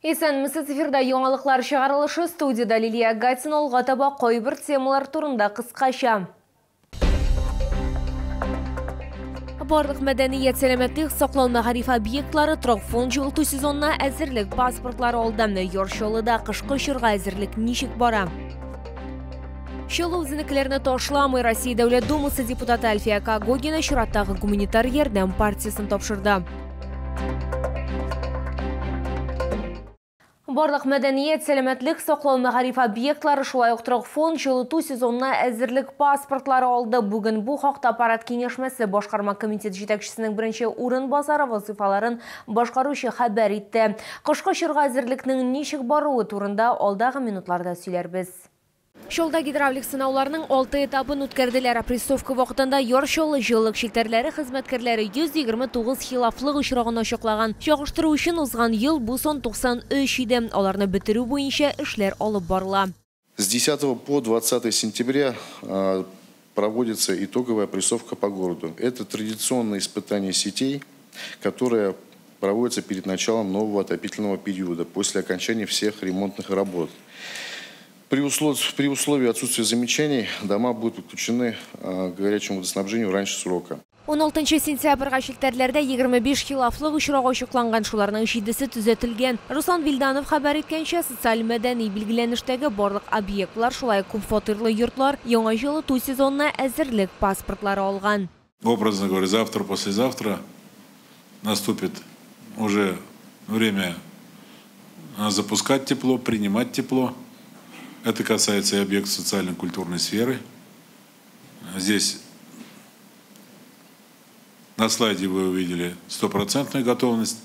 Esen місі цифирда yoңалықлар шығарылышы студияда Лилия Гатин олғатаба қойбір темалар турында қысқаша. Барлық мәдәниет сәлемәтлік сақлау мәғариф объектлары тұрық фон жылыту сезонына әзірлік паспортлары олдамны Йоршолыда қышқы шырға әзірлік нишік бара. Шолу үзінікілеріні тошламай Россия Дәулет Думасы депутаты Альфия Кагогина шыраттағы гуманитар ерден партиясын топшырды. Барлық мәдәниет сәлемәтлік сақлау мәғариф объектлары шулай ұқтырық фон жылыту сезонына әзірлік паспортлары алды. Бүгін бұл хақта аппарат кеңешмесі Башқарма комитет жетекшісінің бірінші орын басары вазифаларын башқарушы хабар етті. Қышқы шырға әзірлікнің нешік баруы турында алдағы минутларда сөйлербіз. Шолда гидравлик сынауларының 6 этабын өткерділер. Апрессовка вақытында Йоршолы жылық шелтерлері қызметкерлері 129 хилафлық ұшырағын ашықлаған. Шағыштыру үшін ұзған ел бұл сон 93 еді. Оларны бітіру бойынша ішлер алып барыла. С 10 по 20 сентября проводится итоговая опрессовка по городу. Это традиционное испытание сетей, которое проводится перед началом нового отопительного периода, после окончания всех ремонтных работ. При условии отсутствия замечаний дома будут подключены к горячему водоснабжению раньше срока. 16 сентябрьға шелтерлерде 25 хилафлық ұшырағы шықланған шуларның жидісі түзетілген. Руслан Вилданов хабар еткенше социаль мәдәни білгіленіштегі барлық объектлар шулай көпфатирлы йортлар яңа жылыту сезонына әзірлік паспортлары алған. Образно говоря, завтра, послезавтра наступит уже время запускать тепло, принимать тепло. Это касается и объектов социально-культурной сферы. Здесь на слайде вы увидели 100% готовность.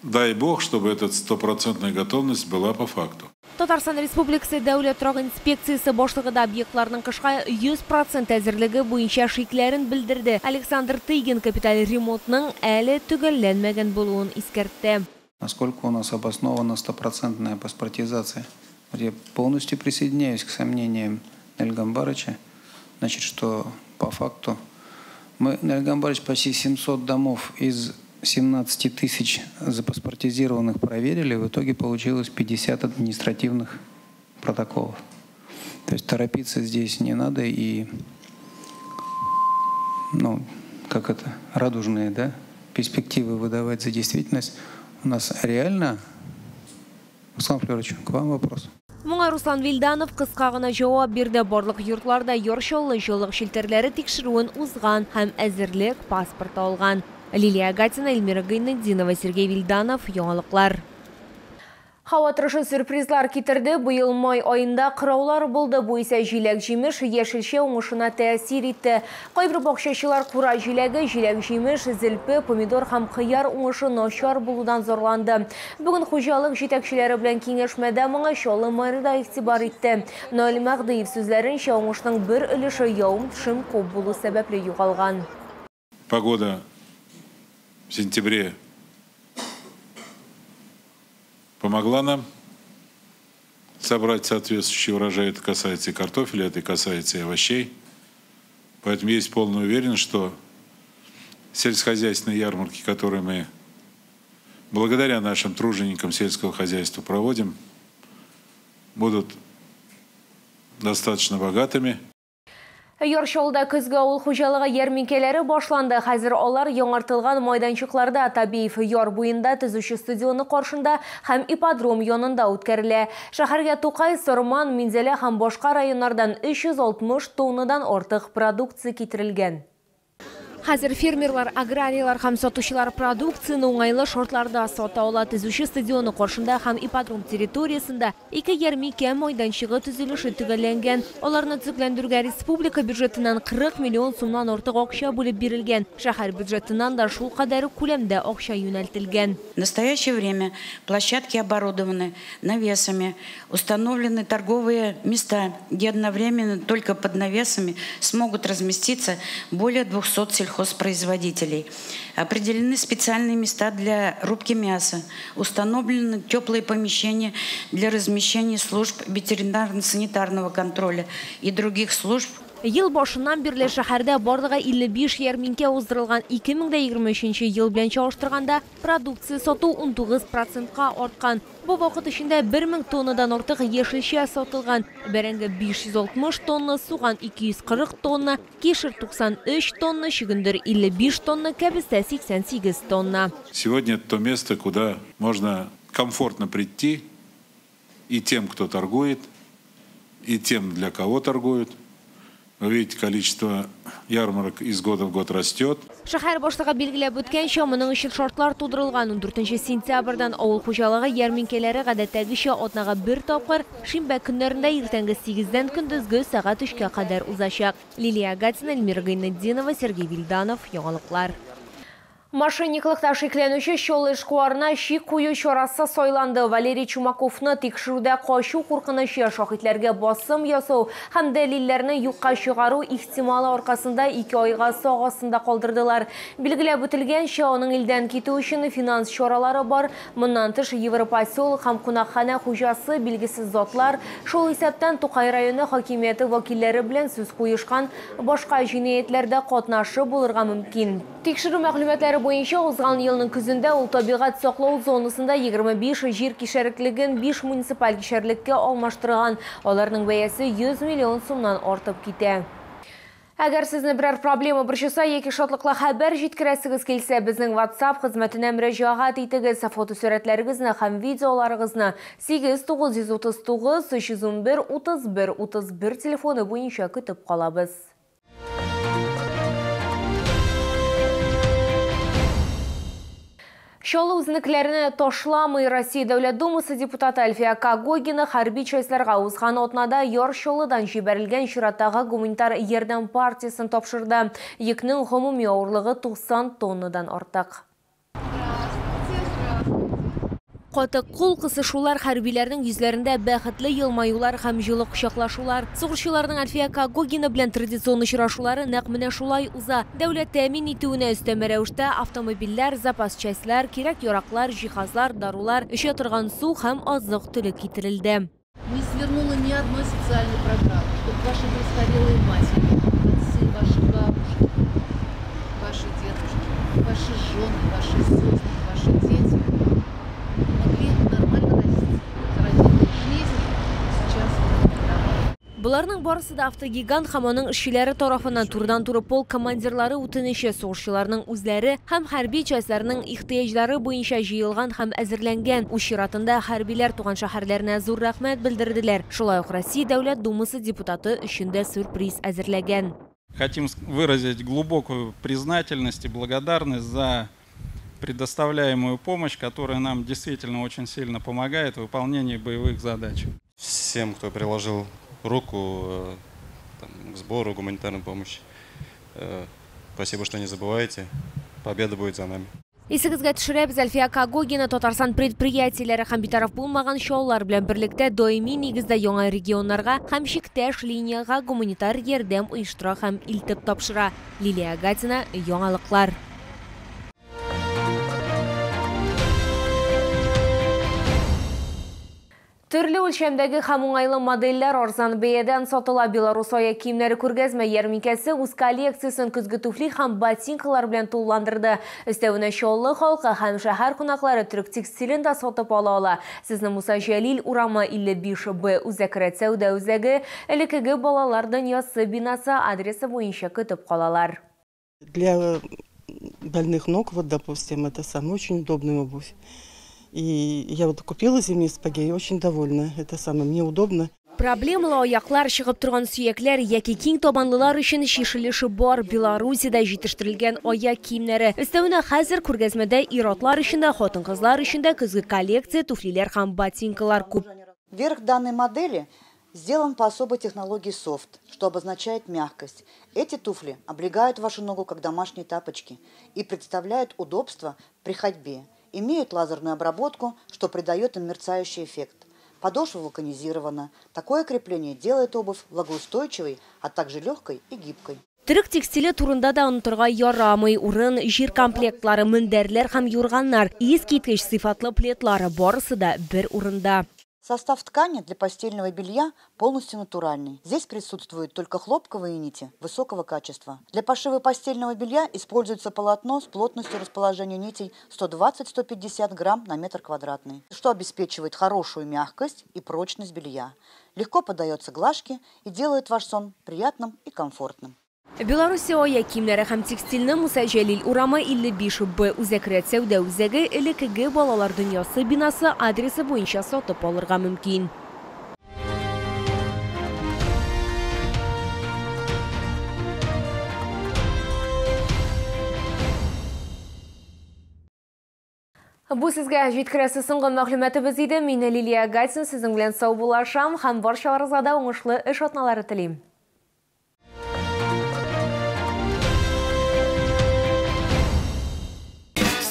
Дай Бог, чтобы эта 100% готовность была по факту. Татарстан Республикасы Дәулет торак инспекциясы башлыгында объектларның кышка 100% әзерлеге буенча шикләрен белдерде. Александр Тыгин капиталь ремонтның әле төгәлләнмәгән булуын искәртте. Насколько у нас обоснована 100% паспортизация? Я полностью присоединяюсь к сомнениям Нельгам Барыча. Значит, что по факту мы, Нельгам Барыч, почти 700 домов из 17 тысяч запаспортизированных проверили. В итоге получилось 50 административных протоколов. То есть торопиться здесь не надо. И, радужные, да, перспективы выдавать за действительность. У нас реально... Руслан Флёрович, к вам вопрос. Мұңа Руслан Вилданов қысқағына жауап берді. Барлық юртларда Йоршолы жылық шелтерлері текшіруін ұзған һәм әзірлік паспорт алған. Лилия Гатина, Эльмира Гайнетдинова, Сергей Вилданов, Яңалықлар. Хаватырышы сюрпризлар китерді. Бұйыл май айында қыраулар болды. Бұйса жиләк жеміш ешілше оңышына тәсир етті. Қайбір бақшашылар құра жиләгі, жиләк жеміш, зілпі, помидор һәм қияр оңышы нашар болудан зорланды. Бүгін құжалық жетекшілері білен кеңешмәді мұңа шолы майрыда ихтибар етті. Ноэль Мағдиев сөзлерінше оңышының бір үліші яуым шым көп болу сәбәплі юғалған. Погода в сентябре помогла нам собрать соответствующий урожай. Это касается и картофеля, это касается и овощей. Поэтому есть полная уверенность, что сельскохозяйственные ярмарки, которые мы благодаря нашим труженикам сельского хозяйства проводим, будут достаточно богатыми. Йоршолда күзгі ауыл құжалығы ермекелері башланды. Қазір олар яңартылған майданшықларда Табиев Йор бойында түзуші стадионы қоршында һәм ипподром янында өткеріле. Шәһәргә Тукай, Сорман, Минзеле һәм башка районнардан 360 тоннадан артык продукция китерелгән. Хәзер фермерлар, аграриялар һәм сатучылар продукцияны уңайлы шартларда сата ала. Төзүче стадионы каршында һәм ипподром территориясында 2 ярминкә майданчыгы төзелеше төгәлләнгән. Аларны төзекләндерүгә республика бюджетыннан 40 миллион сумнан артык акча бүлеп бирелгән. Шәһәр бюджетыннан да шул кадәр күләмдә акча юнәлтелгән. В настоящее время площадки оборудованы навесами, установлены торговые места, где одновременно только под навесами смогут разместиться более 200 сельхозпроизводителей. Определены специальные места для рубки мяса, установлены теплые помещения для размещения служб ветеринарно-санитарного контроля и других служб Ел башыннан бирле шәһәрдә барлыгы 55 ярминкә уздырылган. 2023 ел белән чагыштырганда продукция сату 19%-ка арткан. Бу вакыт эчендә 1000 тоннадан артык яшелчә сатылган. Бәрәңге 560 тонна, суган 240 тонна, кишер 93 тонна, чөгендер 55 тонна, кәбестә 88 тонна. Сегодня это то место, куда можно комфортно прийти и тем, кто торгует, и тем, для кого торгуют. Вы видите, количество ярмарок из года в год растет. Шәһәр башлыгы билгеләп үткәнчә, моның өчен шартлар тудырылган. 14 сентябрьдән авыл хуҗалыгы ярминкәләре гадәттәгечә атнага 1 тапкыр, шимбә көннәрендә иртәнге 8-дән көндезге сәгать 3-кә кадәр узачак. Лилия Гатина, Эльмира Гайнетдинова, Сергей Вильданов, Яңалыклар. Мошенниклыкта шикләнүче чол эшкуарына шик кую чарасы сайланды. Валерий Чумаковны тикшерүдә качу куркынычы, шаһитләргә басым ясау һәм дәлилләрне юкка чыгару ихтималы аркасында 2 айга сагасында калдырдылар. Билгеләп үтелгәнчә, аның илдән китү өчен финанс чаралары бар. Моннан тыш Европоселок һәм кунакхана хуҗасы билгесез затлар шул исәптән Тукай районы хакимияте вәкилләре белән сүз куешкан башка җинаятләрдә катнашы булырга мөмкин. Тикшерү мәгълүматлары буенча, узган елның көзендә ул табигать саклау зонасында 25 җир кишәреклеген 5 муниципаль кишәрлеккә алмаштырган. Аларның бәясе 100 миллион сумнан артып китә. Әгәр сезне берәр проблема борчыса яки шатлыклы хәбәр җиткерәсегез килсә, безнең WhatsApp хезмәтенә мөрәҗәгать итегез. Фотосурәтләрегезне һәм видеоларыгызны 8939 311 31 31 телефоны буенча көтеп калабыз. Чалу үзенекләренә ташламый. Россия Дәүләт Думасы депутаты Альфия Кагогина хәрби частьләргә узган атнада яр Чаллыдан җибәрелгән чираттагы гуманитар ярдәм партиясын тапшырды. Йөкнең гомуми авырлыгы 90 тоннадан артык. Каты кул кысышулар, хәрбиләрнең йөзләрендә бәхетле елмаюлар һәм җылы кочаклашулар. Сугышчыларның Альфия Кагогина белән традицион очрашулары нәкъ менә шулай уза. Дәүләт тәэмин итүенә өстәмә рәвештә автомобильләр, запас частьләр, кирәк-яраклар, җиһазлар, дарулар, эчә торган су һәм азык-төлек китерелде. Не свернула ни одной социальной программы, чтобы ваши престарелые матери, отцы, ваши бабушки, ваши дедушки, ваши жены, ваши сестры, ваши дети могли нормально расти, заради жизни сейчас. Буларның барысы да автогигант һәм аның эшчеләре тарафыннан турыдан-туры полк командирлары үтенече, сугышчыларның үзләре һәм хәрби частьләрнең ихтыяҗлары буенча җыелган һәм әзерләнгән. Үз чиратында хәрбиләр туган шәһәрләренә зур рәхмәт белдерделәр. Шулай ук Россия Дәүләт Думасы депутаты өчен дә сюрприз әзерләгән. Хотим выразить глубокую признательность и благодарность за предоставляемую помощь, которая нам действительно очень сильно помогает в выполнении боевых задач. Всем, кто приложил руку к сбору гуманитарной помощи, спасибо, что не забываете. Победа будет за нами. Исегезгә төшерәбез, Альфия Кагогина Татарстан предприятиеләре һәм битараф булмаган чаллар белән берлектә даими нигездә яңа регионнарга һәм чиктәш линияга гуманитар ярдәм оештыра һәм илтеп тапшыра. Лилия Гатина, Яңалыклар. Төрле үлчәмдәге һәм уңайлы модельләр арзан бәядән сатыла. Беларусь аяк киемнәре күргәзмә ярминкәсе үз коллекциясын көзге туфли һәм ботинкалар белән тулыландырды. Өстәвенә Чаллы халкы һәм шәһәр кунаклары төрек текстилен дә сатып ала. Сезне Муса Җәлил урамы 55Б үзәк сәүдә үзәге элекеге балалар дөньясы бинасы адресы буенча көтеп калалар. Для больных ног, вот, допустим, это самая очень удобная обувь. И я вот купила зимние сапоги и очень довольна. Это самое, мне удобно. Проблемалы аяклар, чыгып торган сөякләр яки киң табанлылар өчен шишелеше бар. Белоруссиядә җитештерелгән аяк киемнәре. Өстәвенә хәзер күргәзмәдә ир-атлар өчен дә, хатын-кызлар өчен дә көзге коллекция, туфлиләр һәм ботинкалар күп. Верх данной модели сделан по особой технологии софт, что обозначает мягкость. Эти туфли облегают вашу ногу как домашние тапочки и представляют удобство при ходьбе. Имеют лазерную обработку, что придает им мерцающий эффект. Подошва вулканизирована. Такое крепление делает обувь влагоустойчивой, а также легкой и гибкой. Төрек текстиле турында да онытырга ярамый. Урын, җир комплектлары, мендәрләр һәм юрганнар, искиткеч сыйфатлы плетлары барысы да бер урында. Состав ткани для постельного белья полностью натуральный. Здесь присутствуют только хлопковые нити высокого качества. Для пошива постельного белья используется полотно с плотностью расположения нитей 120-150 грамм на метр квадратный, что обеспечивает хорошую мягкость и прочность белья. Легко поддается глажке и делает ваш сон приятным и комфортным. Беларусь ая кимнәре һәм текстильне Муса Җәлил урамы 55Б үзәкрәт сәүдә үзәге элеккеге балалар дөньясы бинасы адресы буенча сатып алырга мөмкин. Бу сезгә җиткерәсе соңгы мәгълүматыбыз иде. Мин Лилия Гатин сезнең белән сау булашам һәм барчаларыгызга да уңышлы эш атналары телим.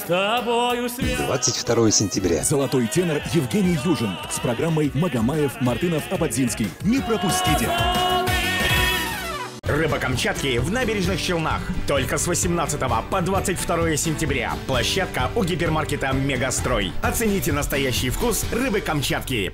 22 сентября. Золотой тенор Евгений Южин с программой Магомаев, Мартынов, Ободзинский. Не пропустите! Рыба Камчатки в набережных Челнах. Только с 18 по 22 сентября. Площадка у гипермаркета «Мегастрой». Оцените настоящий вкус рыбы Камчатки.